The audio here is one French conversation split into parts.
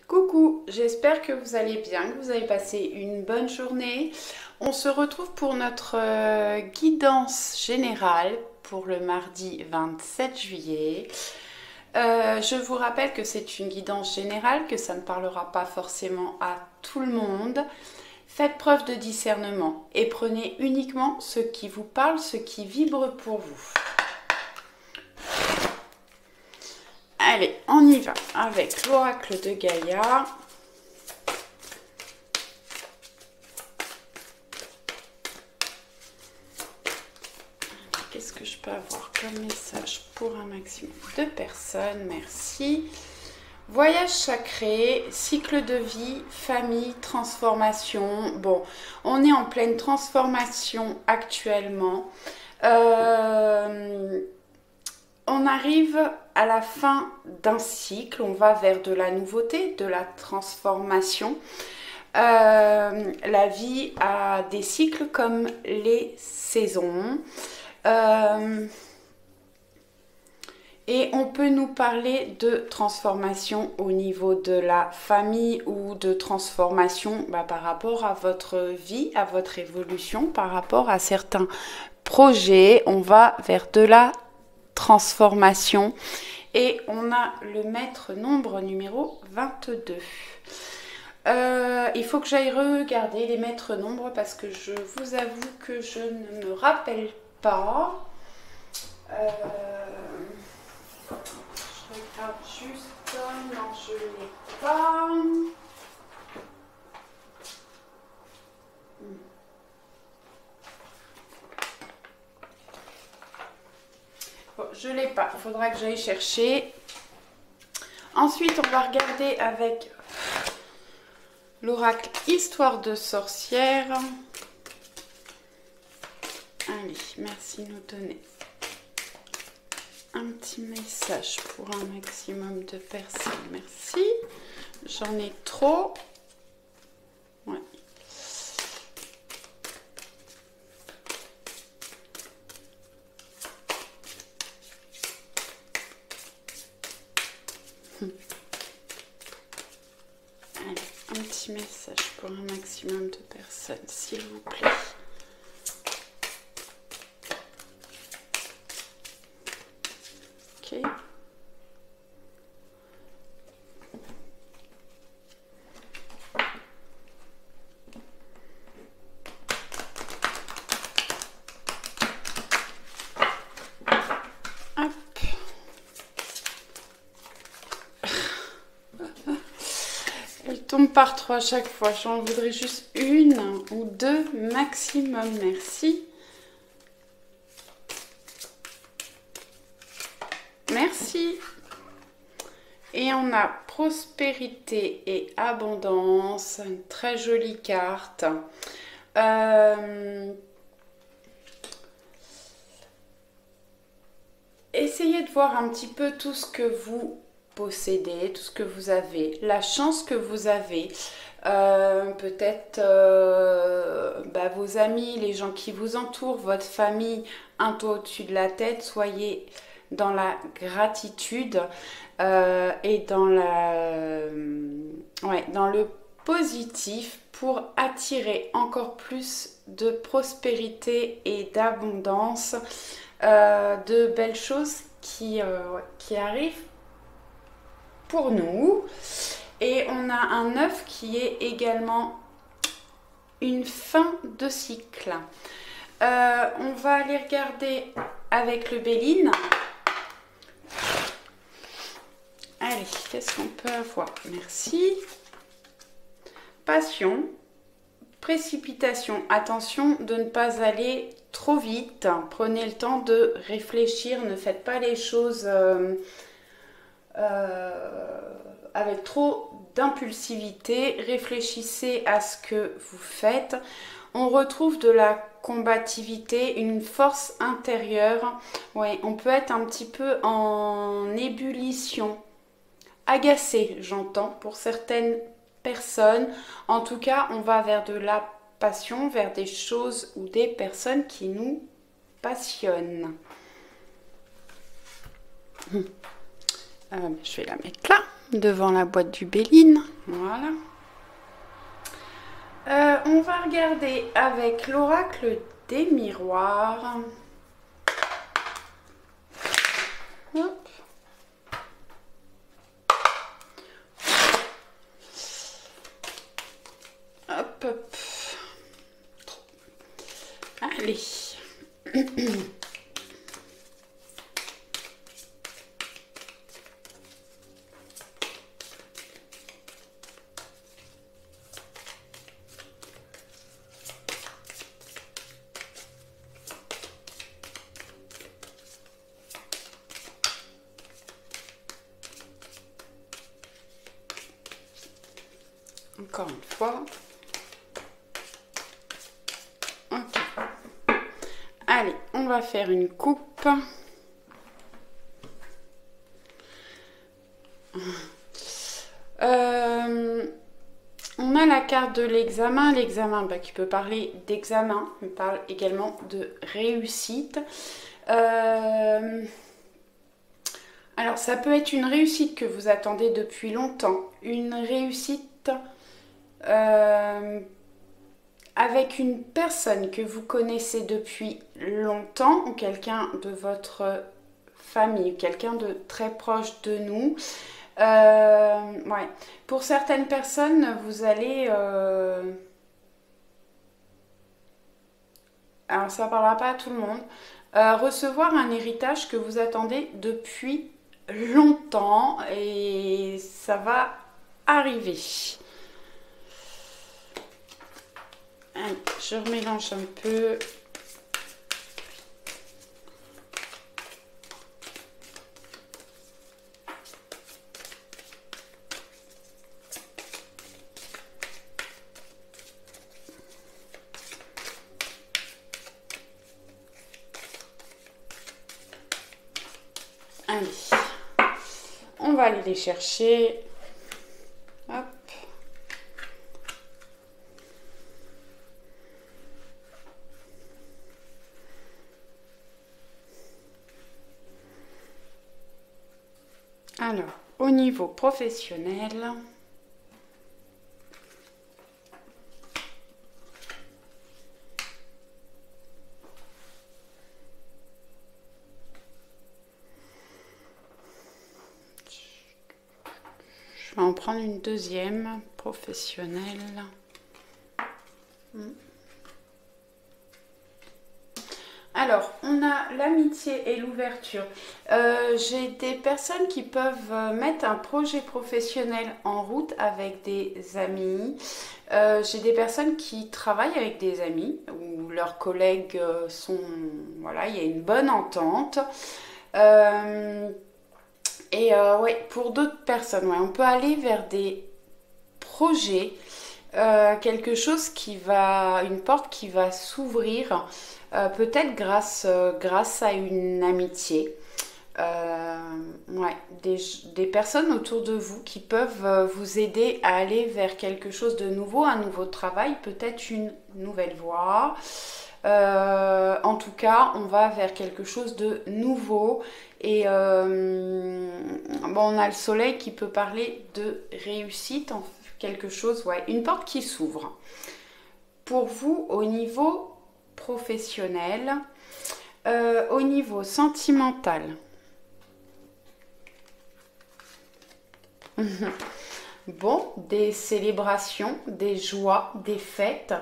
Coucou, j'espère que vous allez bien, que vous avez passé une bonne journée. On se retrouve pour notre guidance générale pour le mardi 27 juillet. Je vous rappelle que c'est une guidance générale, que ça ne parlera pas forcément à tout le monde. Faites preuve de discernement et prenez uniquement ce qui vous parle, ce qui vibre pour vous. Allez, on y va avec l'oracle de Gaïa. Qu'est-ce que je peux avoir comme message pour un maximum de personnes? Merci. Voyage sacré, cycle de vie, famille, transformation. Bon, on est en pleine transformation actuellement. On arrive à la fin d'un cycle, on va vers de la nouveauté, de la transformation. La vie a des cycles comme les saisons. Et on peut nous parler de transformation au niveau de la famille ou de transformation par rapport à votre vie, à votre évolution, par rapport à certains projets. On va vers de la transformation et on a le maître nombre numéro 22. Il faut que j'aille regarder les maîtres nombres parce que je vous avoue que je ne me rappelle pas. Je regarde juste. Non, je ne l'ai pas. Bon, je ne l'ai pas. Il faudra que j'aille chercher. Ensuite, on va regarder avec l'oracle Histoire de sorcière. Allez, merci de nous donner un petit message pour un maximum de personnes. Merci. J'en ai trop. Ouais. Allez, un petit message pour un maximum de personnes, s'il vous plaît. Ok. Hop. Elle tombe par 3 à chaque fois. J'en voudrais juste une ou deux maximum. Merci. Merci. Et on a prospérité et abondance. Une très jolie carte. Essayez de voir un petit peu tout ce que vous possédez, tout ce que vous avez, la chance que vous avez. Peut-être vos amis, les gens qui vous entourent, votre famille, un toit au-dessus de la tête. Soyez dans la gratitude et dans le positif pour attirer encore plus de prospérité et d'abondance, de belles choses qui arrivent pour nous. Et on a un 9 qui est également une fin de cycle. On va aller regarder avec le Béline. Allez, qu'est-ce qu'on peut avoir? Merci. Passion, précipitation. Attention de ne pas aller trop vite. Prenez le temps de réfléchir. Ne faites pas les choses avec trop d'impulsivité. Réfléchissez à ce que vous faites. On retrouve de la combativité, une force intérieure. Ouais, on peut être un petit peu en ébullition. Agacé, j'entends, pour certaines personnes. En tout cas, on va vers de la passion, vers des choses ou des personnes qui nous passionnent. Je vais la mettre là. devant la boîte du Béline. Voilà. On va regarder avec l'oracle des miroirs. Hop. Hop, hop. Allez. Encore une fois. Ok. Allez, on va faire une coupe. On a la carte de l'examen. L'examen qui peut parler d'examen, mais parle également de réussite. Alors, ça peut être une réussite que vous attendez depuis longtemps. Une réussite avec une personne que vous connaissez depuis longtemps ou quelqu'un de votre famille, quelqu'un de très proche de nous. Ouais. Pour certaines personnes, vous allez... alors, ça ne parlera pas à tout le monde. Recevoir un héritage que vous attendez depuis longtemps et ça va arriver. Allez, je remélange un peu. Allez, on va aller les chercher. Hop. Alors, au niveau professionnel, je vais en prendre une deuxième professionnelle. Alors, on a l'amitié et l'ouverture. J'ai des personnes qui peuvent mettre un projet professionnel en route avec des amis. J'ai des personnes qui travaillent avec des amis où leurs collègues sont... Voilà, il y a une bonne entente. Ouais, pour d'autres personnes, ouais, on peut aller vers des projets, quelque chose qui va... Une porte qui va s'ouvrir. Peut-être grâce à une amitié. Ouais, des personnes autour de vous qui peuvent vous aider à aller vers quelque chose de nouveau, un nouveau travail, peut-être une nouvelle voie. En tout cas, on va vers quelque chose de nouveau. Et bon, on a le soleil qui peut parler de réussite, en quelque chose, ouais, une porte qui s'ouvre. Pour vous, au niveau professionnel, au niveau sentimental. Bon, des célébrations, des joies, des fêtes,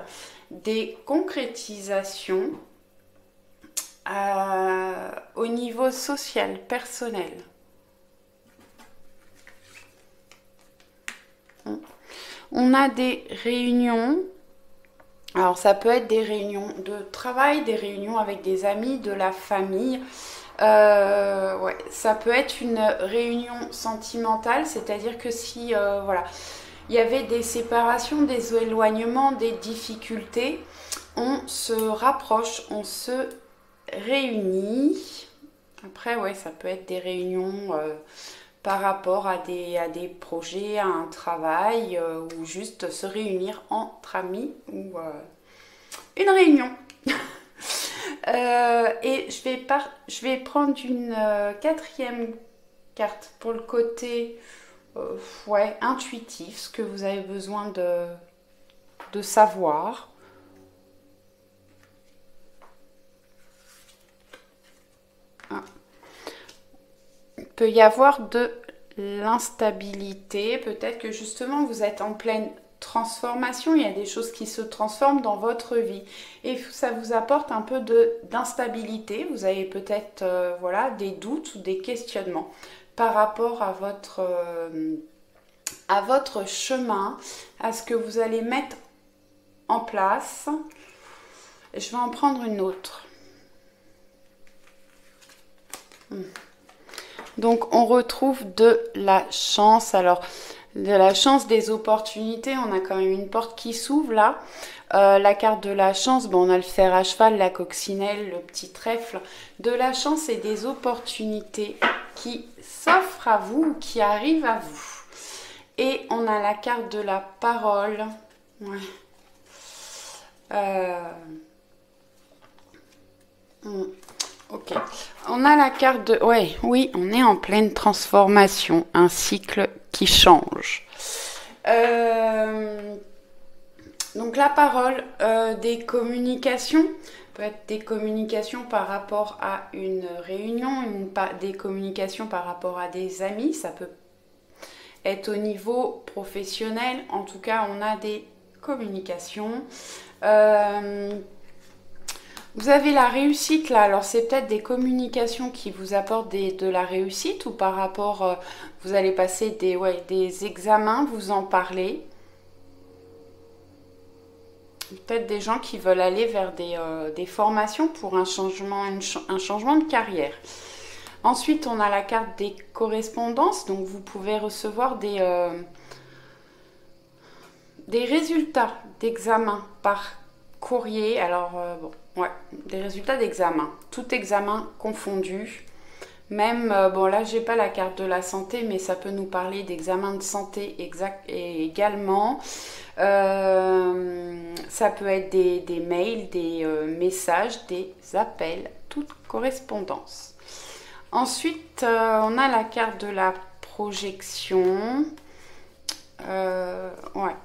des concrétisations au niveau social, personnel. On a des réunions. Alors ça peut être des réunions de travail, des réunions avec des amis, de la famille. Ouais, ça peut être une réunion sentimentale, c'est-à-dire que si voilà, il y avait des séparations, des éloignements, des difficultés, on se rapproche, on se réunit. Après, ouais, ça peut être des réunions par rapport à des projets, à un travail, ou juste se réunir entre amis, ou une réunion. Et je vais prendre une quatrième carte pour le côté ouais, intuitif, ce que vous avez besoin de savoir. Ah. Il peut y avoir de l'instabilité. Peut-être que justement vous êtes en pleine transformation. Il y a des choses qui se transforment dans votre vie. Et ça vous apporte un peu d'instabilité. Vous avez peut-être voilà, des doutes ou des questionnements par rapport à votre chemin, à ce que vous allez mettre en place. Je vais en prendre une autre. Donc on retrouve de la chance. Alors de la chance, des opportunités, on a quand même une porte qui s'ouvre là. La carte de la chance, bon, on a le fer à cheval, la coccinelle, le petit trèfle. De la chance et des opportunités qui s'offrent à vous, qui arrivent à vous. Et on a la carte de la parole. Ouais. Ok. On a la carte de... Ouais, oui, on est en pleine transformation. Un cycle qui change. Donc la parole, des communications, peut être des communications par rapport à une réunion, des communications par rapport à des amis, ça peut être au niveau professionnel. En tout cas, on a des communications. Vous avez la réussite là, alors c'est peut-être des communications qui vous apportent de la réussite ou par rapport, vous allez passer des examens, vous en parlez. Peut-être des gens qui veulent aller vers des formations pour un changement de carrière. Ensuite, on a la carte des correspondances, donc vous pouvez recevoir des résultats d'examen par courrier. Alors, bon, ouais, des résultats d'examen, tout examen confondu. Même, bon là, j'ai pas la carte de la santé, mais ça peut nous parler d'examen de santé et également. Ça peut être des mails, des messages, des appels, toute correspondance. Ensuite, on a la carte de la projection. Ouais.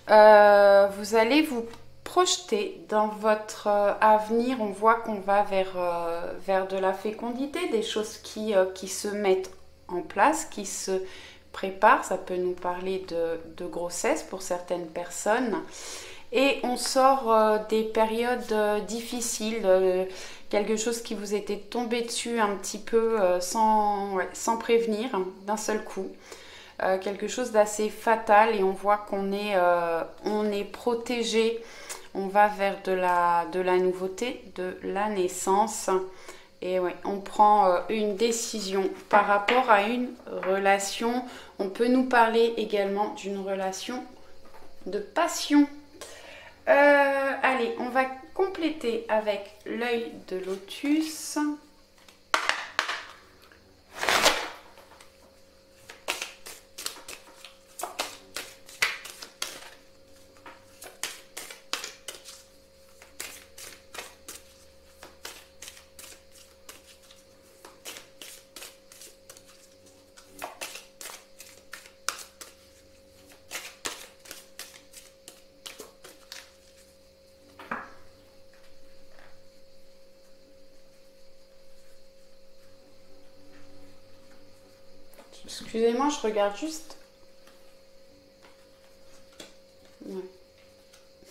Vous allez vous projeter dans votre avenir. On voit qu'on va vers de la fécondité, des choses qui se mettent en place, qui se préparent. Ça peut nous parler de grossesse pour certaines personnes. Et on sort des périodes difficiles, quelque chose qui vous était tombé dessus un petit peu sans prévenir, d'un seul coup. Quelque chose d'assez fatal et on voit qu'on est protégé. On va vers de la nouveauté, de la naissance. Et ouais, on prend une décision par rapport à une relation. On peut nous parler également d'une relation de passion. Allez, on va compléter avec l'œil de lotus. Excusez-moi, je regarde juste. Ouais.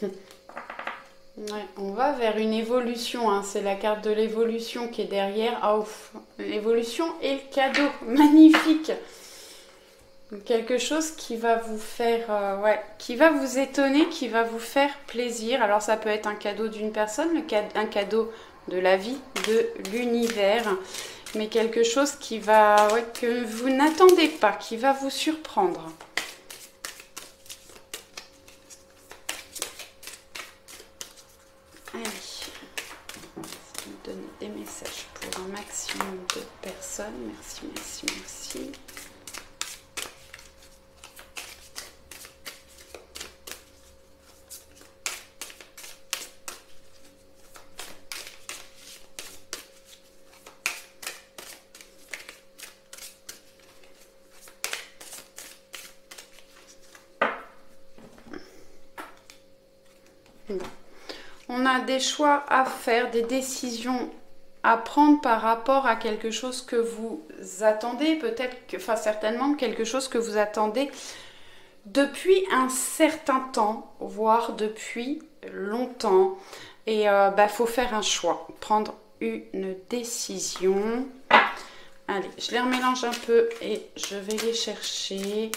Ouais, on va vers une évolution, hein. C'est la carte de l'évolution qui est derrière. Ah, ouf. L'évolution et le cadeau. Magnifique. Quelque chose qui va vous faire, qui va vous étonner, qui va vous faire plaisir. Alors ça peut être un cadeau d'une personne, un cadeau de la vie, de l'univers. Mais quelque chose qui va, que vous n'attendez pas, qui va vous surprendre. Allez, on va donner des messages pour un maximum de personnes. Merci, merci, merci. Bon. On a des choix à faire, des décisions à prendre par rapport à quelque chose que vous attendez, peut-être, enfin certainement quelque chose que vous attendez depuis un certain temps, voire depuis longtemps. Et faut faire un choix, prendre une décision. Allez, je les remélange un peu et je vais les chercher.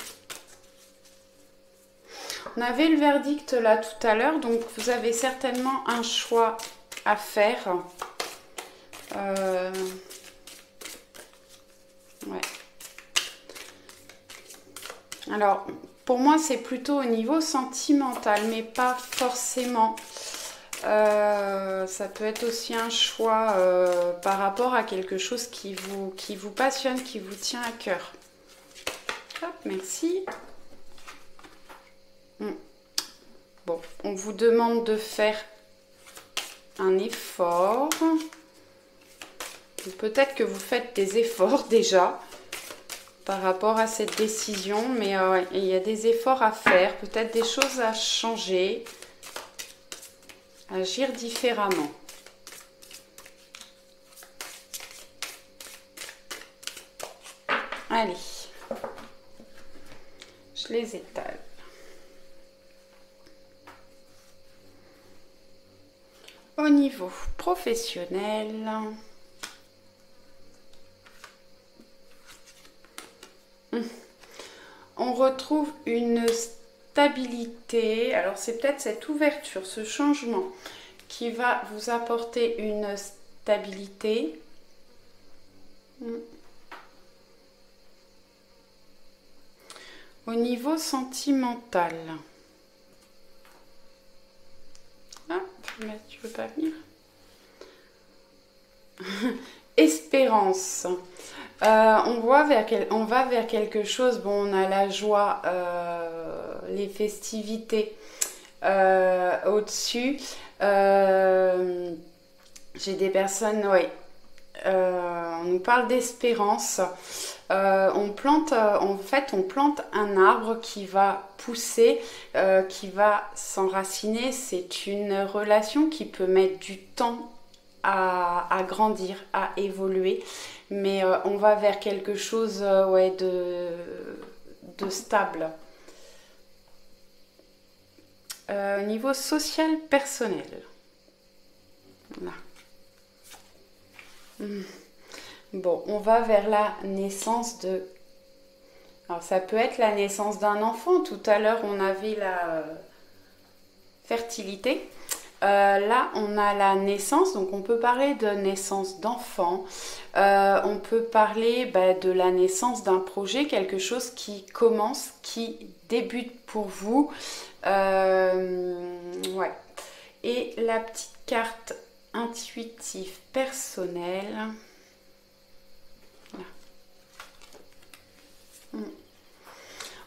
On avait le verdict là tout à l'heure, donc vous avez certainement un choix à faire. Ouais. Alors, pour moi, c'est plutôt au niveau sentimental, mais pas forcément. Ça peut être aussi un choix par rapport à quelque chose qui vous passionne, qui vous tient à cœur. Hop, merci. Bon, on vous demande de faire un effort. Peut-être que vous faites des efforts déjà par rapport à cette décision, mais il y a des efforts à faire, peut-être des choses à changer, agir différemment. Allez, je les étale. Au niveau professionnel, on retrouve une stabilité. Alors c'est peut-être cette ouverture, ce changement qui va vous apporter une stabilité. Au niveau sentimental. Tu veux pas venir? Espérance. On va vers quelque chose. Bon, on a la joie, les festivités au-dessus. J'ai des personnes, oui. On nous parle d'espérance. On plante un arbre qui va pousser, qui va s'enraciner. C'est une relation qui peut mettre du temps à grandir, à évoluer, mais on va vers quelque chose de stable. Niveau social personnel. Voilà. Bon, on va vers la naissance de... Alors, ça peut être la naissance d'un enfant. Tout à l'heure, on avait la fertilité. Là, on a la naissance. Donc, on peut parler de naissance d'enfant. On peut parler de la naissance d'un projet, quelque chose qui commence, qui débute pour vous. Ouais. Et la petite carte intuitive personnelle.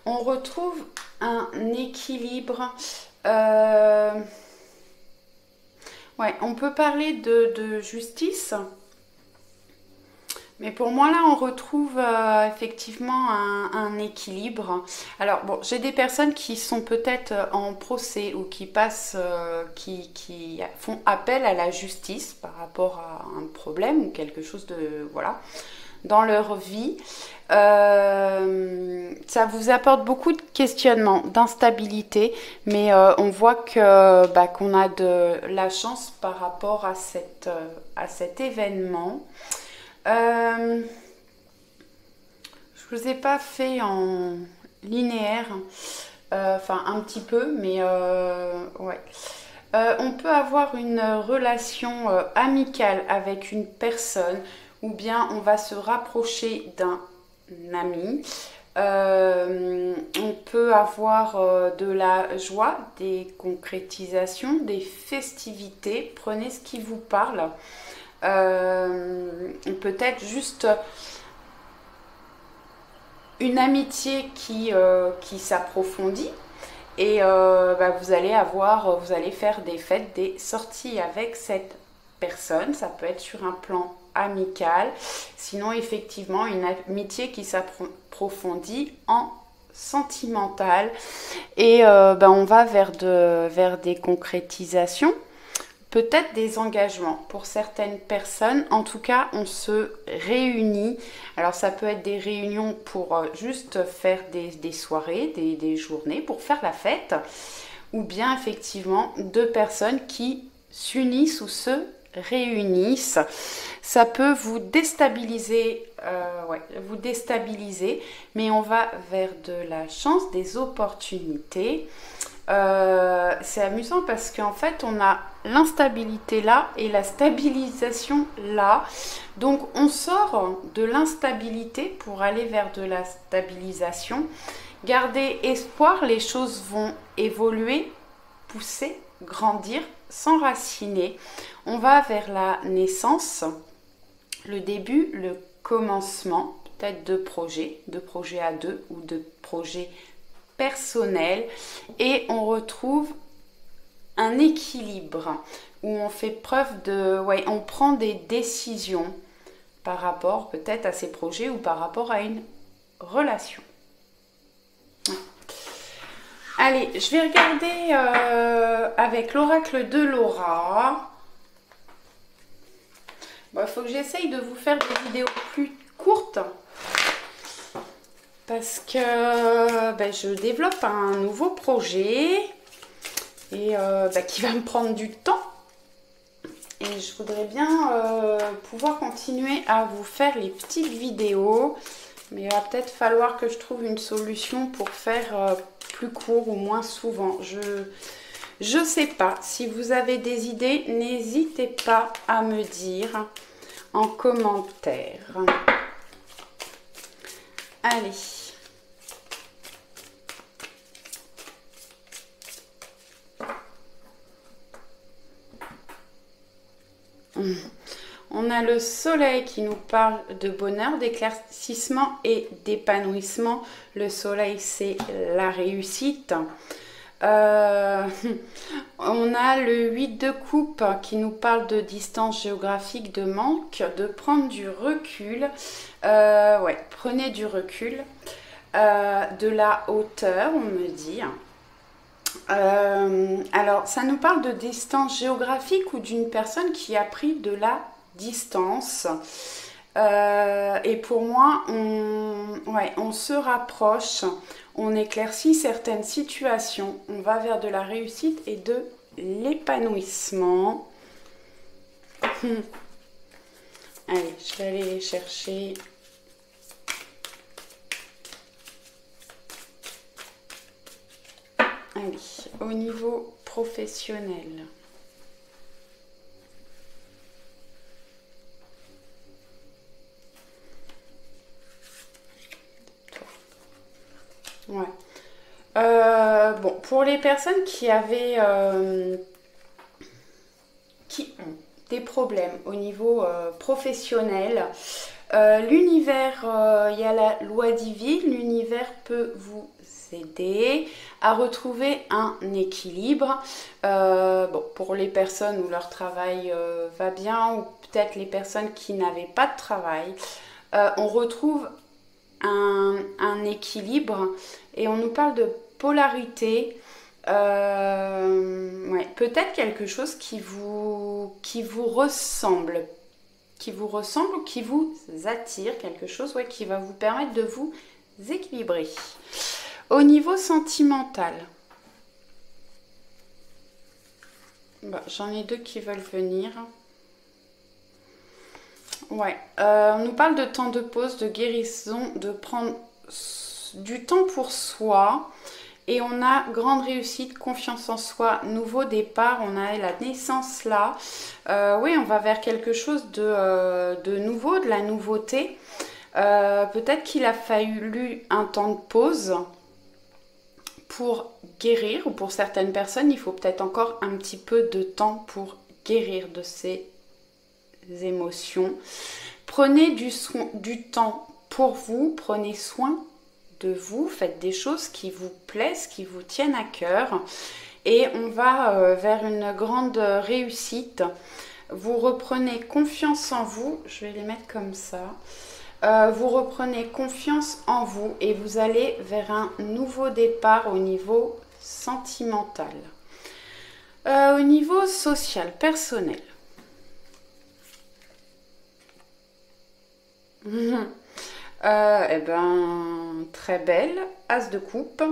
On retrouve un équilibre. Ouais, on peut parler de justice. Mais pour moi, là, on retrouve effectivement un équilibre. Alors, bon, j'ai des personnes qui sont peut-être en procès ou qui passent, qui font appel à la justice par rapport à un problème ou quelque chose de... Voilà, dans leur vie. Ça vous apporte beaucoup de questionnements, d'instabilité, mais on voit que qu'on a de la chance par rapport à cet événement. Je vous ai pas fait en linéaire, enfin un petit peu, mais ouais. On peut avoir une relation amicale avec une personne, ou bien on va se rapprocher d'un ami. On peut avoir de la joie, des concrétisations, des festivités. Prenez ce qui vous parle. Peut-être juste une amitié qui s'approfondit. Et vous allez faire des fêtes, des sorties avec cette personne. Ça peut être sur un plan amical. Sinon, effectivement, une amitié qui s'approfondit en sentimental. Et on va vers des concrétisations, peut-être des engagements pour certaines personnes. En tout cas, on se réunit. Alors ça peut être des réunions pour juste faire des soirées, des journées, pour faire la fête, ou bien effectivement deux personnes qui s'unissent ou se réunissent. Ça peut vous déstabiliser, mais on va vers de la chance, des opportunités. C'est amusant parce qu'en fait on a l'instabilité là et la stabilisation là, donc on sort de l'instabilité pour aller vers de la stabilisation. Gardez espoir, les choses vont évoluer, pousser, grandir, s'enraciner. On va vers la naissance, le début, le commencement, peut-être de projets à deux ou de projets personnels, et on retrouve un équilibre où on fait preuve on prend des décisions par rapport peut-être à ces projets ou par rapport à une relation. Allez, je vais regarder avec l'oracle de Laura. Il faut que j'essaye de vous faire des vidéos plus courtes parce que je développe un nouveau projet et qui va me prendre du temps. Et je voudrais bien pouvoir continuer à vous faire les petites vidéos. Mais il va peut-être falloir que je trouve une solution pour faire plus court ou moins souvent. Je ne sais pas. Si vous avez des idées, n'hésitez pas à me dire en commentaire. Allez. On a le soleil qui nous parle de bonheur, d'éclaircissement et d'épanouissement. Le soleil, c'est la réussite. On a le 8 de coupe qui nous parle de distance géographique, de manque, de prendre du recul. Prenez du recul, de la hauteur, on me dit. Alors, ça nous parle de distance géographique ou d'une personne qui a pris de la distance. Et pour moi, on se rapproche, on éclaircit certaines situations, on va vers de la réussite et de l'épanouissement. Allez, je vais aller les chercher. Allez, au niveau professionnel. Ouais. Pour les personnes qui avaient qui ont des problèmes au niveau professionnel, l'univers, il y a la loi divine, l'univers peut vous aider à retrouver un équilibre. Pour les personnes où leur travail va bien, ou peut-être les personnes qui n'avaient pas de travail, on retrouve un équilibre et on nous parle de polarité. Peut-être quelque chose qui vous ressemble, ou qui vous attire, quelque chose qui va vous permettre de vous équilibrer. Au niveau sentimental, j'en ai deux qui veulent venir. On nous parle de temps de pause, de guérison, de prendre du temps pour soi. Et on a grande réussite, confiance en soi, nouveau départ, on a la naissance là. On va vers quelque chose de nouveau, de la nouveauté. Peut-être qu'il a fallu un temps de pause pour guérir, ou pour certaines personnes, il faut peut-être encore un petit peu de temps pour guérir de ces émotions. Prenez du temps pour vous, prenez soin de vous, faites des choses qui vous plaisent, qui vous tiennent à cœur, et on va vers une grande réussite. Vous reprenez confiance en vous, je vais les mettre comme ça. vous reprenez confiance en vous et vous allez vers un nouveau départ au niveau sentimental. Au niveau social, personnel. Eh ben, très belle, As de coupe,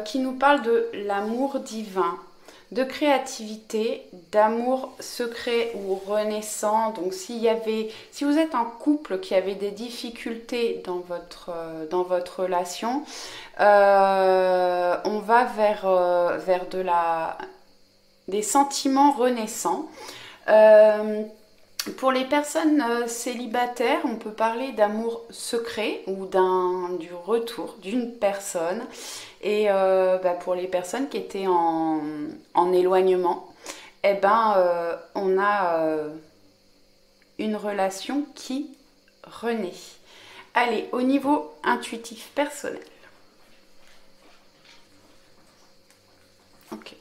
qui nous parle de l'amour divin, de créativité, d'amour secret ou renaissant. Donc si vous êtes en couple qui avait des difficultés dans votre relation, on va vers des sentiments renaissants. Pour les personnes célibataires, on peut parler d'amour secret ou du retour d'une personne. Et pour les personnes qui étaient en éloignement, eh ben, on a une relation qui renaît. Allez, au niveau intuitif personnel. Ok.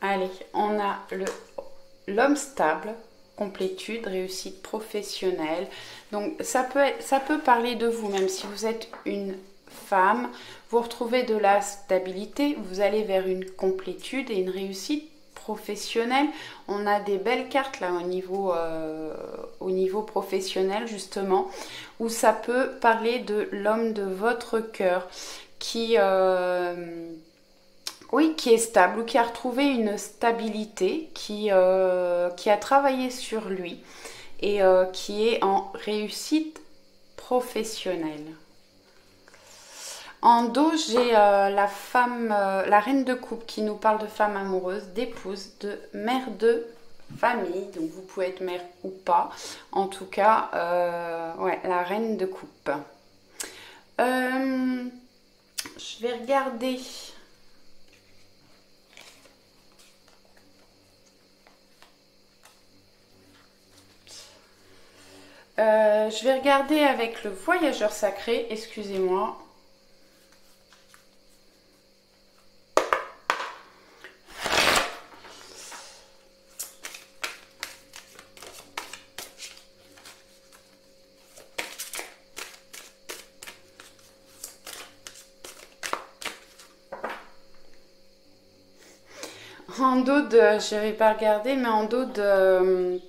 Allez, on a l'homme stable, complétude, réussite professionnelle. Donc ça peut parler de vous, même si vous êtes une femme, vous retrouvez de la stabilité, vous allez vers une complétude et une réussite professionnelle. On a des belles cartes là au niveau professionnel justement, où ça peut parler de l'homme de votre cœur qui est stable ou qui a retrouvé une stabilité, qui a travaillé sur lui et qui est en réussite professionnelle. En dos, j'ai la reine de coupe qui nous parle de femme amoureuse, d'épouse, de mère de famille. Donc vous pouvez être mère ou pas. En tout cas, la reine de coupe. Je vais regarder. Je vais regarder avec le voyageur sacré, excusez-moi. En dos je n'avais pas regardé, mais en dos de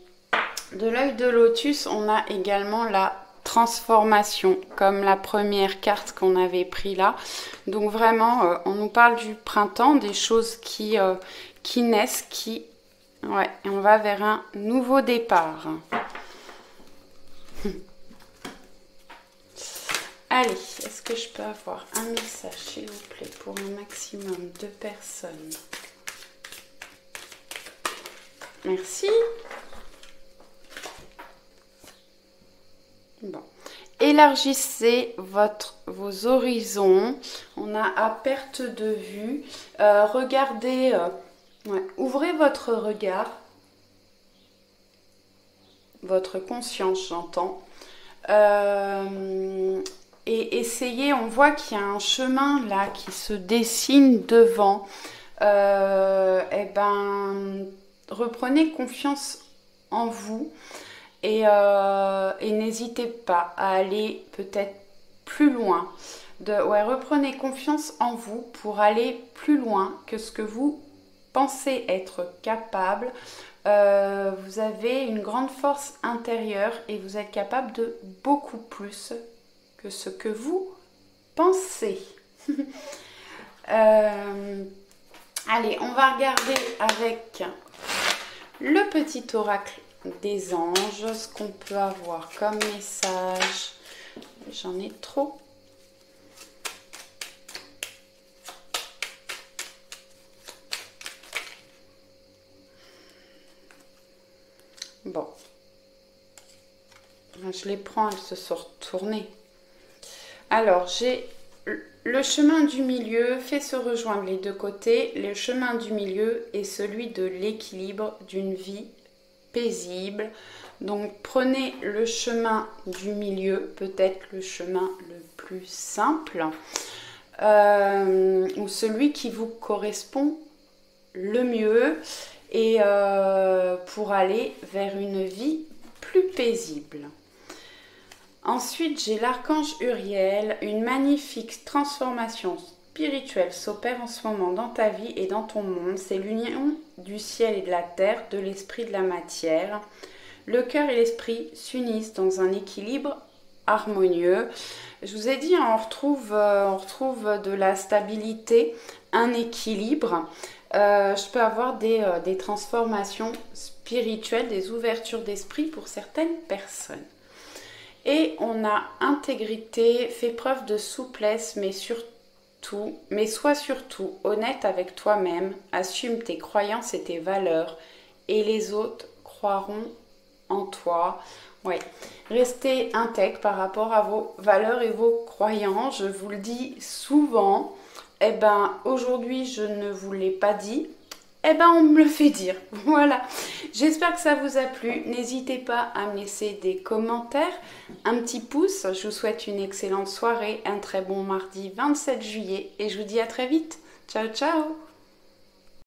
l'œil de lotus, on a également la transformation, comme la première carte qu'on avait pris là. Donc vraiment, on nous parle du printemps, des choses qui naissent, et on va vers un nouveau départ. Allez, est-ce que je peux avoir un message, s'il vous plaît, pour un maximum de personnes? Merci. Bon. Élargissez vos horizons. On a à perte de vue. Regardez, ouvrez votre regard, votre conscience, j'entends. Et essayez, on voit qu'il y a un chemin là qui se dessine devant. Reprenez confiance en vous. Et n'hésitez pas à aller peut-être plus loin. Reprenez confiance en vous pour aller plus loin que ce que vous pensez être capable. Vous avez une grande force intérieure et vous êtes capable de beaucoup plus que ce que vous pensez. Allez, on va regarder avec le petit oracle des anges, ce qu'on peut avoir comme message. J'en ai trop. Bon. Je les prends, elles se sont retournées. Alors, j'ai le chemin du milieu, fait se rejoindre les deux côtés. Le chemin du milieu est celui de l'équilibre d'une vie paisible. Donc prenez le chemin du milieu, peut-être le chemin le plus simple, ou celui qui vous correspond le mieux, et pour aller vers une vie plus paisible. Ensuite, j'ai l'archange Uriel, une magnifique transformation spirituelle s'opère en ce moment dans ta vie et dans ton monde. C'est l'union du ciel et de la terre, de l'esprit et de la matière. Le cœur et l'esprit s'unissent dans un équilibre harmonieux. Je vous ai dit, on retrouve de la stabilité, un équilibre. Je peux avoir des transformations spirituelles, des ouvertures d'esprit pour certaines personnes. Et on a intégrité, fais preuve de souplesse, mais sois surtout honnête avec toi-même, assume tes croyances et tes valeurs, et les autres croiront en toi. Ouais. Restez intègre par rapport à vos valeurs et vos croyances. Je vous le dis souvent. Eh ben, aujourd'hui, je ne vous l'ai pas dit. Eh ben, on me le fait dire. Voilà. J'espère que ça vous a plu. N'hésitez pas à me laisser des commentaires, un petit pouce. Je vous souhaite une excellente soirée, un très bon mardi 27 juillet et je vous dis à très vite. Ciao, ciao!